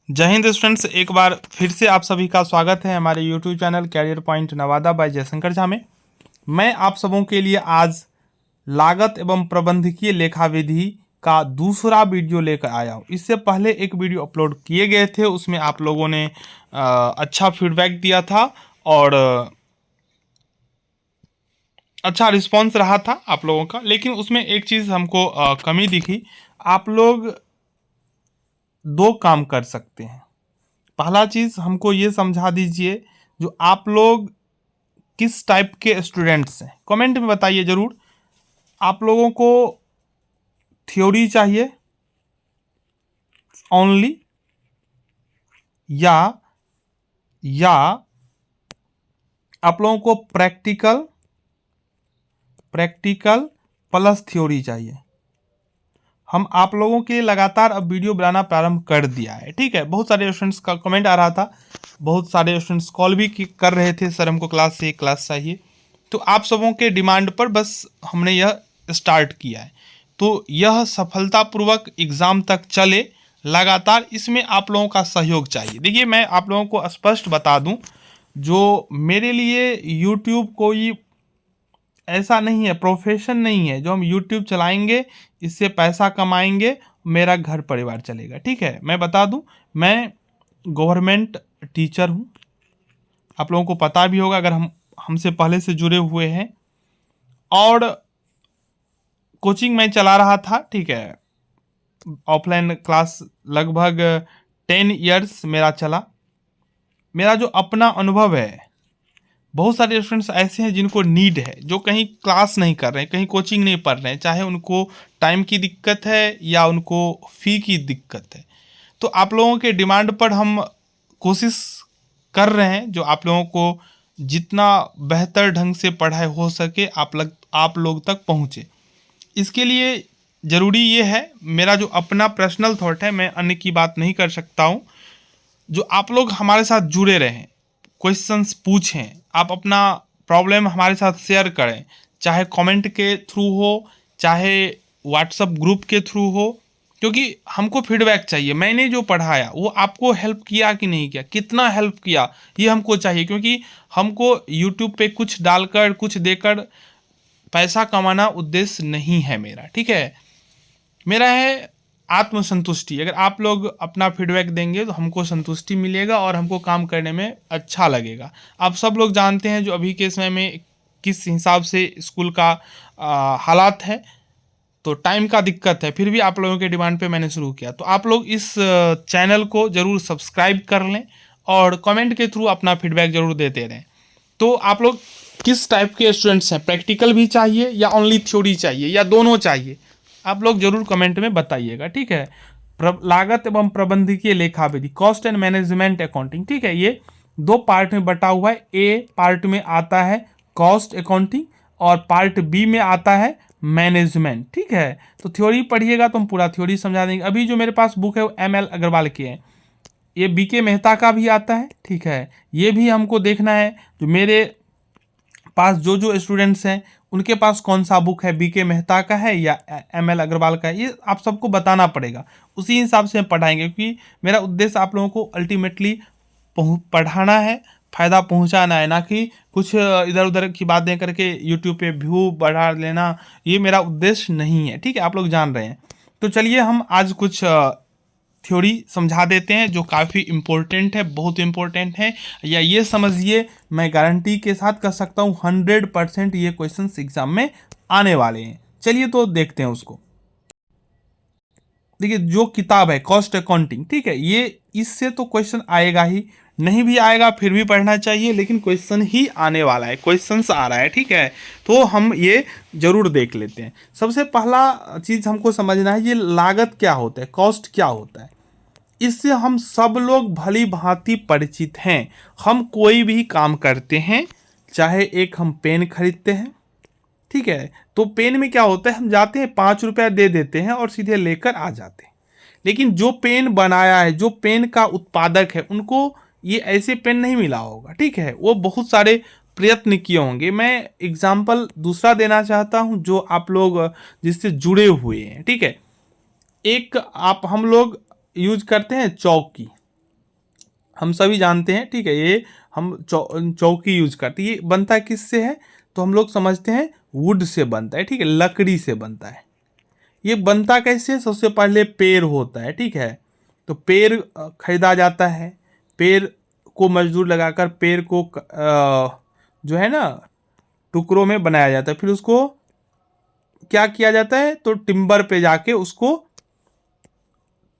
जय हिंद स्टूडेंट्स, एक बार फिर से आप सभी का स्वागत है हमारे YouTube channel career point Nawada by Jayshankar Jha में। मैं आप सबों के लिए आज लागत एवं प्रबंधकीय लेखा विधि का दूसरा वीडियो लेकर आया हूँ। इससे पहले एक वीडियो अपलोड किए गए थे, उसमें आप लोगों ने अच्छा फीडबैक दिया था और अच्छा रिस्पॉन्स रहा था आप लोगों का। लेकिन उसमें एक चीज़ हमको कमी दिखी। आप लोग दो काम कर सकते हैं। पहला चीज़ हमको ये समझा दीजिए, जो आप लोग किस टाइप के स्टूडेंट्स हैं, कमेंट में बताइए ज़रूर। आप लोगों को थ्योरी चाहिए ओनली या आप लोगों को प्रैक्टिकल प्लस थ्योरी चाहिए। हम आप लोगों के लगातार अब वीडियो बनाना प्रारंभ कर दिया है, ठीक है। बहुत सारे स्टूडेंट्स का कमेंट आ रहा था, बहुत सारे स्टूडेंट्स कॉल भी कर रहे थे, सर हमको क्लास चाहिए। तो आप सबों के डिमांड पर बस हमने यह स्टार्ट किया है। तो यह सफलतापूर्वक एग्ज़ाम तक चले लगातार, इसमें आप लोगों का सहयोग चाहिए। देखिए, मैं आप लोगों को स्पष्ट बता दूं, जो मेरे लिए यूट्यूब कोई ऐसा नहीं है, प्रोफेशन नहीं है जो हम यूट्यूब चलाएंगे, इससे पैसा कमाएंगे, मेरा घर परिवार चलेगा, ठीक है। मैं बता दूं, मैं गवर्नमेंट टीचर हूं, आप लोगों को पता भी होगा अगर हमसे पहले से जुड़े हुए हैं। और कोचिंग मैं चला रहा था, ठीक है। ऑफलाइन क्लास लगभग 10 इयर्स मेरा चला। मेरा जो अपना अनुभव है, बहुत सारे स्टूडेंट्स ऐसे हैं जिनको नीड है, जो कहीं क्लास नहीं कर रहे हैं, कहीं कोचिंग नहीं पढ़ रहे हैं, चाहे उनको टाइम की दिक्कत है या उनको फ़ी की दिक्कत है। तो आप लोगों के डिमांड पर हम कोशिश कर रहे हैं, जो आप लोगों को जितना बेहतर ढंग से पढ़ाई हो सके आप लोग तक पहुँचे। इसके लिए ज़रूरी ये है, मेरा जो अपना पर्सनल थॉट है, मैं अन्य की बात नहीं कर सकता हूँ। जो आप लोग हमारे साथ जुड़े रहें, क्वेश्चंस पूछें, आप अपना प्रॉब्लम हमारे साथ शेयर करें, चाहे कमेंट के थ्रू हो, चाहे व्हाट्सएप ग्रुप के थ्रू हो, क्योंकि हमको फीडबैक चाहिए। मैंने जो पढ़ाया वो आपको हेल्प किया कि नहीं किया, कितना हेल्प किया, ये हमको चाहिए। क्योंकि हमको यूट्यूब पे कुछ डालकर कुछ देकर पैसा कमाना उद्देश्य नहीं है मेरा, ठीक है। मेरा है आत्मसंतुष्टि। अगर आप लोग अपना फीडबैक देंगे तो हमको संतुष्टि मिलेगा और हमको काम करने में अच्छा लगेगा। आप सब लोग जानते हैं जो अभी के समय में किस हिसाब से स्कूल का हालात है, तो टाइम का दिक्कत है, फिर भी आप लोगों के डिमांड पे मैंने शुरू किया। तो आप लोग इस चैनल को ज़रूर सब्सक्राइब कर लें और कमेंट के थ्रू अपना फीडबैक ज़रूर देते रहें। तो आप लोग किस टाइप के स्टूडेंट्स हैं, प्रैक्टिकल भी चाहिए या ओनली थ्योरी चाहिए या दोनों चाहिए, आप लोग जरूर कमेंट में बताइएगा, ठीक है। लागत एवं प्रबंधकीय लेखा विधि, कॉस्ट एंड मैनेजमेंट अकाउंटिंग, ठीक है। ये दो पार्ट में बटा हुआ है। ए पार्ट में आता है कॉस्ट अकाउंटिंग और पार्ट बी में आता है मैनेजमेंट, ठीक है। तो थ्योरी पढ़िएगा तो हम पूरा थ्योरी समझा देंगे। अभी जो मेरे पास बुक है वो ML अग्रवाल की है, ये BK मेहता का भी आता है, ठीक है। ये भी हमको देखना है, जो मेरे पास जो स्टूडेंट्स हैं उनके पास कौन सा बुक है, BK मेहता का है या ML अग्रवाल का है, ये आप सबको बताना पड़ेगा। उसी हिसाब से हम पढ़ाएंगे, क्योंकि मेरा उद्देश्य आप लोगों को अल्टीमेटली पढ़ाना है, फ़ायदा पहुंचाना है, ना कि कुछ इधर उधर की बातें करके यूट्यूब पे व्यू बढ़ा लेना। ये मेरा उद्देश्य नहीं है, ठीक है, आप लोग जान रहे हैं। तो चलिए हम आज कुछ थ्योरी समझा देते हैं, जो काफ़ी इम्पोर्टेंट है, बहुत इम्पोर्टेंट है। या ये समझिए, मैं गारंटी के साथ कह सकता हूँ 100% ये क्वेश्चंस एग्जाम में आने वाले हैं। चलिए तो देखते हैं उसको। देखिए, जो किताब है कॉस्ट अकाउंटिंग, ठीक है, ये इससे तो क्वेश्चन आएगा ही, नहीं भी आएगा फिर भी पढ़ना चाहिए, लेकिन क्वेश्चन ही आने वाला है, क्वेश्चंस आ रहा है, ठीक है। तो हम ये जरूर देख लेते हैं। सबसे पहला चीज़ हमको समझना है, ये लागत क्या होता है, कॉस्ट क्या होता है। इससे हम सब लोग भली भांति परिचित हैं। हम कोई भी काम करते हैं, चाहे एक हम पेन खरीदते हैं, ठीक है, तो पेन में क्या होता है, हम जाते हैं 5 रुपया दे देते हैं और सीधे लेकर आ जाते हैं। लेकिन जो पेन बनाया है, जो पेन का उत्पादक है, उनको ये ऐसे पेन नहीं मिला होगा, ठीक है, वो बहुत सारे प्रयत्न किए होंगे। मैं एग्जाम्पल दूसरा देना चाहता हूँ, जो आप लोग जिससे जुड़े हुए हैं, ठीक है। एक आप हम लोग यूज करते हैं चौकी, हम सभी जानते हैं, ठीक है। ये हम चौकी यूज करते हैं। ये बनता है किससे है, तो हम लोग समझते हैं वुड से बनता है, ठीक है, लकड़ी से बनता है। ये बनता कैसे है, सबसे पहले पेड़ होता है, ठीक है। तो पेड़ खरीदा जाता है, पेड़ को मजदूर लगाकर पेड़ को जो है ना टुकड़ों में बनाया जाता है। फिर उसको क्या किया जाता है, तो टिम्बर पे जाके उसको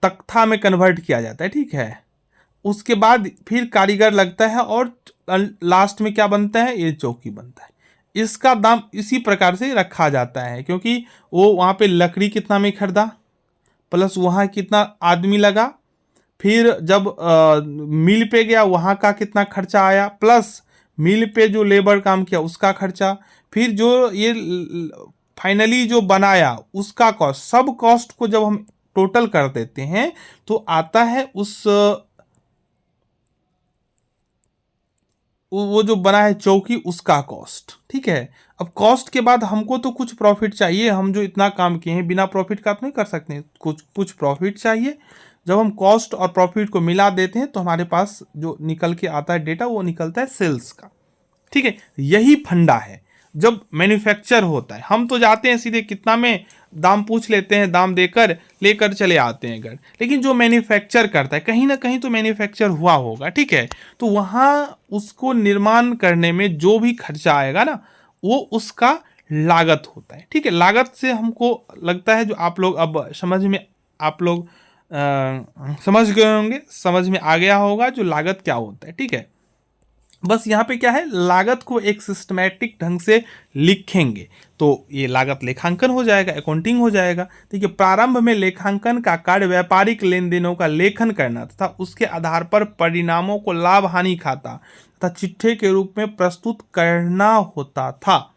तख्ता में कन्वर्ट किया जाता है, ठीक है। उसके बाद फिर कारीगर लगता है और लास्ट में क्या बनता है, ये चौकी बनता है। इसका दाम इसी प्रकार से रखा जाता है, क्योंकि वो वहाँ पे लकड़ी कितना में खरीदा, प्लस वहाँ कितना आदमी लगा, फिर जब मिल पे गया वहाँ का कितना खर्चा आया, प्लस मिल पे जो लेबर काम किया उसका खर्चा, फिर जो ये फाइनली जो बनाया उसका कॉस्ट, सब कॉस्ट को जब हम टोटल कर देते हैं तो आता है उस वो जो बना है चौकी उसका कॉस्ट, ठीक है। अब कॉस्ट के बाद हमको तो कुछ प्रॉफिट चाहिए, हम जो इतना काम किए हैं बिना प्रॉफिट का तो नहीं कर सकते, कुछ कुछ प्रॉफिट चाहिए। जब हम कॉस्ट और प्रॉफिट को मिला देते हैं तो हमारे पास जो निकल के आता है डेटा वो निकलता है सेल्स का, ठीक है। यही फंडा है जब मैन्युफैक्चर होता है। हम तो जाते हैं सीधे कितना में दाम पूछ लेते हैं, दाम देकर लेकर चले आते हैं घर, लेकिन जो मैन्युफैक्चर करता है कहीं ना कहीं तो मैन्युफैक्चर हुआ होगा, ठीक है। तो वहाँ उसको निर्माण करने में जो भी खर्चा आएगा ना वो उसका लागत होता है, ठीक है। लागत से हमको लगता है जो आप लोग अब समझ में, आप लोग समझ गए होंगे, समझ में आ गया होगा जो लागत क्या होता है, ठीक है। बस यहाँ पे क्या है, लागत को एक सिस्टमैटिक ढंग से लिखेंगे तो ये लागत लेखांकन हो जाएगा, अकाउंटिंग हो जाएगा। देखिए प्रारंभ में लेखांकन का कार्य व्यापारिक लेन देनों का लेखन करना तथा उसके आधार पर परिणामों को लाभ हानि खाता तथा चिट्ठे के रूप में प्रस्तुत करना होता था।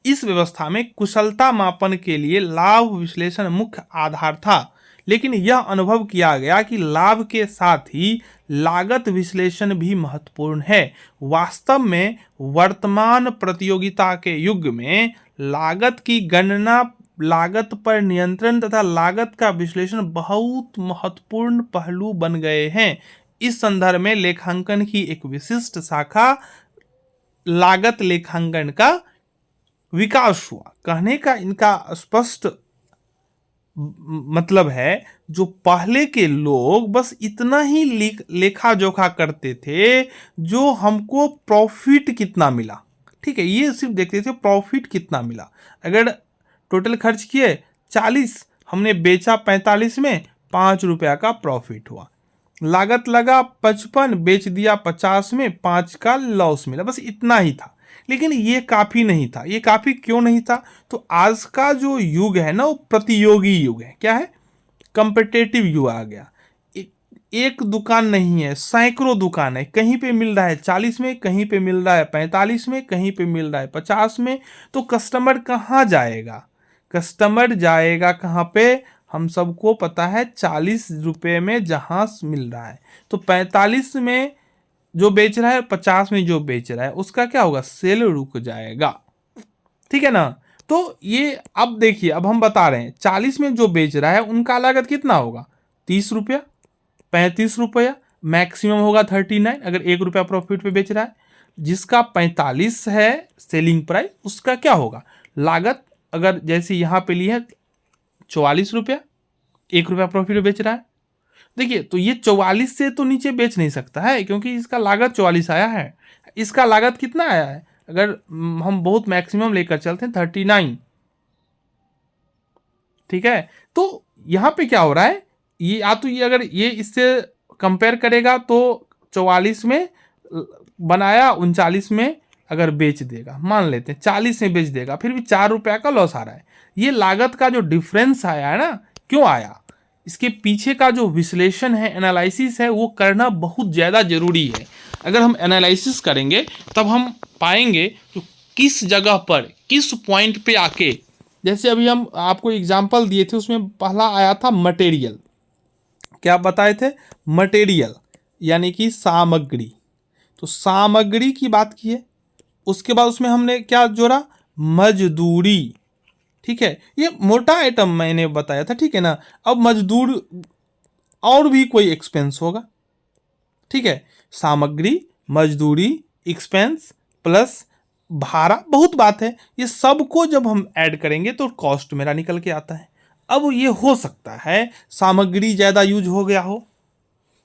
इस व्यवस्था में कुशलता मापन के लिए लाभ विश्लेषण मुख्य आधार था, लेकिन यह अनुभव किया गया कि लाभ के साथ ही लागत विश्लेषण भी महत्वपूर्ण है। वास्तव में वर्तमान प्रतियोगिता के युग में लागत की गणना, लागत पर नियंत्रण तथा लागत का विश्लेषण बहुत महत्वपूर्ण पहलू बन गए हैं। इस संदर्भ में लेखांकन की एक विशिष्ट शाखा लागत लेखांकन का विकास हुआ। कहने का इनका स्पष्ट मतलब है जो पहले के लोग बस इतना ही लेखा जोखा करते थे जो हमको प्रॉफिट कितना मिला, ठीक है, ये सिर्फ देखते थे प्रॉफिट कितना मिला। अगर टोटल खर्च किए 40, हमने बेचा 45 में, 5 रुपया का प्रॉफिट हुआ। लागत लगा 55, बेच दिया 50 में, 5 का लॉस मिला, बस इतना ही था। लेकिन ये काफ़ी नहीं था। ये काफ़ी क्यों नहीं था, तो आज का जो युग है ना वो प्रतियोगी युग है। क्या है, कंपिटेटिव युग आ गया। एक दुकान नहीं है, सैकड़ों दुकान है, कहीं पे मिल रहा है 40 में, कहीं पे मिल रहा है 45 में, कहीं पे मिल रहा है 50 में। तो कस्टमर कहाँ जाएगा, कस्टमर जाएगा कहाँ पे, हम सबको पता है 40 रुपये में जहाँ मिल रहा है। तो 45 में जो बेच रहा है, 50 में जो बेच रहा है, उसका क्या होगा, सेल रुक जाएगा, ठीक है ना। तो ये अब देखिए, अब हम बता रहे हैं 40 में जो बेच रहा है उनका लागत कितना होगा, 30 रुपया, 35 रुपया, मैक्सिमम होगा 39 अगर 1 रुपया प्रॉफिट पे बेच रहा है। जिसका 45 है सेलिंग प्राइस, उसका क्या होगा लागत, अगर जैसे यहाँ पे ली है 44 रुपया, 1 रुपया प्रॉफिट पे बेच रहा है। देखिए तो ये 44 से तो नीचे बेच नहीं सकता है, क्योंकि इसका लागत 44 आया है। इसका लागत कितना आया है, अगर हम बहुत मैक्सिमम लेकर चलते हैं 39, ठीक है। तो यहाँ पे क्या हो रहा है, ये या तो ये अगर ये इससे कंपेयर करेगा तो 44 में बनाया, 39 में अगर बेच देगा, मान लेते हैं 40 में बेच देगा, फिर भी 4 रुपया का लॉस आ रहा है। ये लागत का जो डिफरेंस आया है ना, क्यों आया, इसके पीछे का जो विश्लेषण है, एनालिसिस है, वो करना बहुत ज़्यादा जरूरी है। अगर हम एनालिसिस करेंगे तब हम पाएंगे तो किस जगह पर, किस पॉइंट पे आके, जैसे अभी हम आपको एग्जाम्पल दिए थे उसमें पहला आया था मटेरियल, क्या बताए थे, मटेरियल यानी कि सामग्री। तो सामग्री की बात की है, उसके बाद उसमें हमने क्या जोड़ा, मजदूरी, ठीक है। ये मोटा आइटम मैंने बताया था, ठीक है ना। अब मजदूर और भी कोई एक्सपेंस होगा, ठीक है, सामग्री, मजदूरी, एक्सपेंस प्लस भाड़ा, बहुत बात है। ये सबको जब हम ऐड करेंगे तो कॉस्ट मेरा निकल के आता है। अब ये हो सकता है सामग्री ज़्यादा यूज हो गया हो,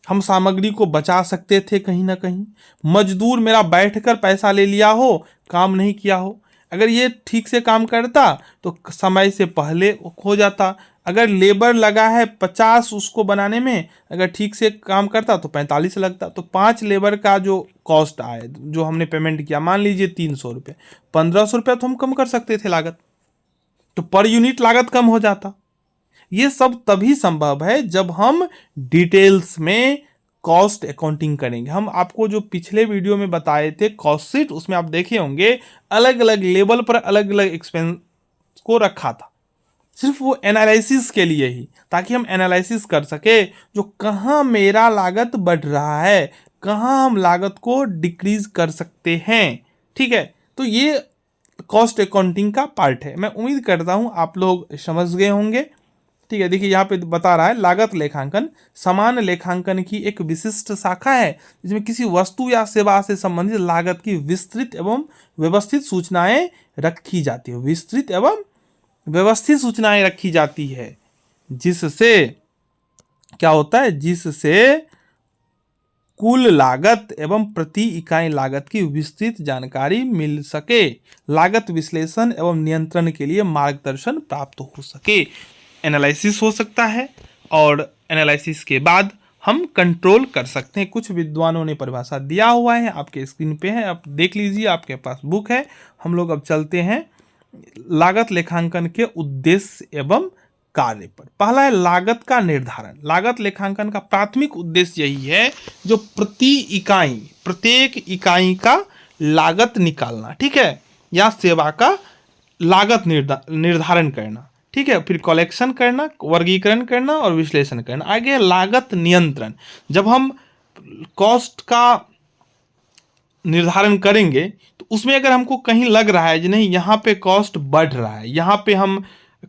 हम सामग्री को बचा सकते थे कहीं ना कहीं। मजदूर मेरा बैठकर पैसा ले लिया हो, काम नहीं किया हो, अगर ये ठीक से काम करता तो समय से पहले हो जाता। अगर लेबर लगा है 50 उसको बनाने में, अगर ठीक से काम करता तो 45 लगता। तो 5 लेबर का जो कॉस्ट आए, जो हमने पेमेंट किया, मान लीजिए 300 रुपये, 1500 रुपये तो हम कम कर सकते थे लागत, तो पर यूनिट लागत कम हो जाता। ये सब तभी संभव है जब हम डिटेल्स में कॉस्ट अकाउंटिंग करेंगे। हम आपको जो पिछले वीडियो में बताए थे कॉस्ट शीट, उसमें आप देखे होंगे अलग अलग लेवल पर अलग अलग एक्सपेंस को रखा था, सिर्फ वो एनालिसिस के लिए ही, ताकि हम एनालिसिस कर सके जो कहाँ मेरा लागत बढ़ रहा है, कहाँ हम लागत को डिक्रीज कर सकते हैं। ठीक है, तो ये कॉस्ट अकाउंटिंग का पार्ट है। मैं उम्मीद करता हूँ आप लोग समझ गए होंगे। ठीक है, देखिए यहाँ पे बता रहा है लागत लेखांकन समान लेखांकन की एक विशिष्ट शाखा है जिसमें किसी वस्तु या सेवा से संबंधित लागत की विस्तृत एवं व्यवस्थित सूचनाएं रखी जाती है। विस्तृत एवं व्यवस्थित सूचनाएं रखी जाती है, जिससे क्या होता है, जिससे कुल लागत एवं प्रति इकाई लागत की विस्तृत जानकारी मिल सके, लागत विश्लेषण एवं नियंत्रण के लिए मार्गदर्शन प्राप्त हो सके। एनालिसिस हो सकता है और एनालिसिस के बाद हम कंट्रोल कर सकते हैं। कुछ विद्वानों ने परिभाषा दिया हुआ है, आपके स्क्रीन पे है, आप देख लीजिए, आपके पास बुक है। हम लोग अब चलते हैं लागत लेखांकन के उद्देश्य एवं कार्य पर। पहला है लागत का निर्धारण। लागत लेखांकन का प्राथमिक उद्देश्य यही है जो प्रत्येक इकाई का लागत निकालना, ठीक है, या सेवा का लागत निर्धारण करना। ठीक है, फिर कलेक्शन करना, वर्गीकरण करना और विश्लेषण करना। आगे लागत नियंत्रण। जब हम कॉस्ट का निर्धारण करेंगे तो उसमें अगर हमको कहीं लग रहा है कि नहीं यहाँ पे कॉस्ट बढ़ रहा है, यहाँ पे हम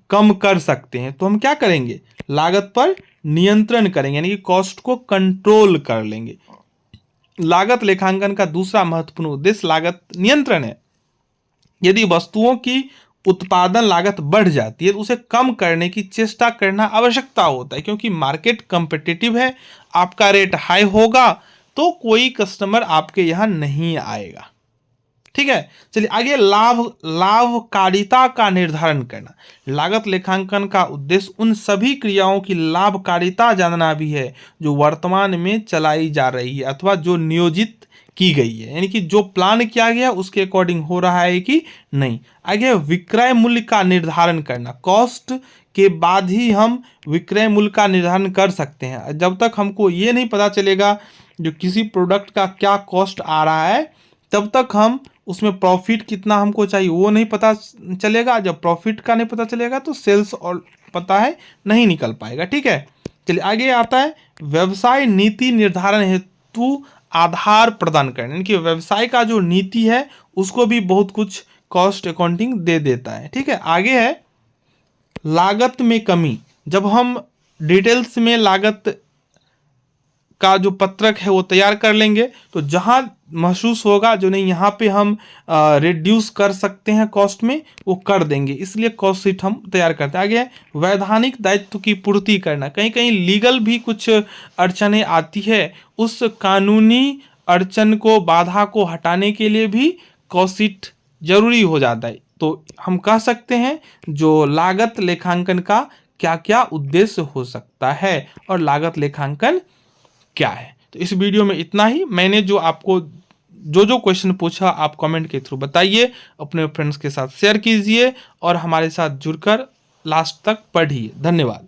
कम कर सकते हैं, तो हम क्या करेंगे, लागत पर नियंत्रण करेंगे, यानी कि कॉस्ट को कंट्रोल कर लेंगे। लागत लेखांकन का दूसरा महत्वपूर्ण उद्देश्य लागत नियंत्रण है। यदि वस्तुओं की उत्पादन लागत बढ़ जाती है तो उसे कम करने की चेष्टा करना आवश्यकता होता है, क्योंकि मार्केट कम्पिटिटिव है। आपका रेट हाई होगा तो कोई कस्टमर आपके यहाँ नहीं आएगा। ठीक है, चलिए आगे लाभकारिता का निर्धारण करना। लागत लेखांकन का उद्देश्य उन सभी क्रियाओं की लाभकारिता जानना भी है जो वर्तमान में चलाई जा रही है अथवा जो नियोजित की गई है, यानी कि जो प्लान किया गया उसके अकॉर्डिंग हो रहा है कि नहीं। आगे विक्रय मूल्य का निर्धारण करना। कॉस्ट के बाद ही हम विक्रय मूल्य का निर्धारण कर सकते हैं। जब तक हमको ये नहीं पता चलेगा जो किसी प्रोडक्ट का क्या कॉस्ट आ रहा है, तब तक हम उसमें प्रॉफिट कितना हमको चाहिए वो नहीं पता चलेगा। जब प्रॉफिट का नहीं पता चलेगा तो सेल्स और पता है नहीं निकल पाएगा। ठीक है, चलिए आगे आता है व्यवसाय नीति निर्धारण हेतु आधार प्रदान करना, यानी कि व्यवसाय का जो नीति है उसको भी बहुत कुछ कॉस्ट अकाउंटिंग दे देता है। ठीक है, आगे है लागत में कमी। जब हम डिटेल्स में लागत का जो पत्रक है वो तैयार कर लेंगे तो जहां महसूस होगा जो नहीं यहाँ पे हम रिड्यूस कर सकते हैं कॉस्ट में, वो कर देंगे, इसलिए कॉस्ट शीट हम तैयार करते हैं। आगे वैधानिक दायित्व की पूर्ति करना। कहीं कहीं लीगल भी कुछ अड़चनें आती है, उस कानूनी अड़चन को, बाधा को हटाने के लिए भी कॉस्ट शीट जरूरी हो जाता है। तो हम कह सकते हैं जो लागत लेखांकन का क्या क्या उद्देश्य हो सकता है और लागत लेखांकन क्या है। तो इस वीडियो में इतना ही। मैंने जो आपको जो क्वेश्चन पूछा आप कमेंट के थ्रू बताइए, अपने फ्रेंड्स के साथ शेयर कीजिए और हमारे साथ जुड़कर लास्ट तक पढ़िए। धन्यवाद।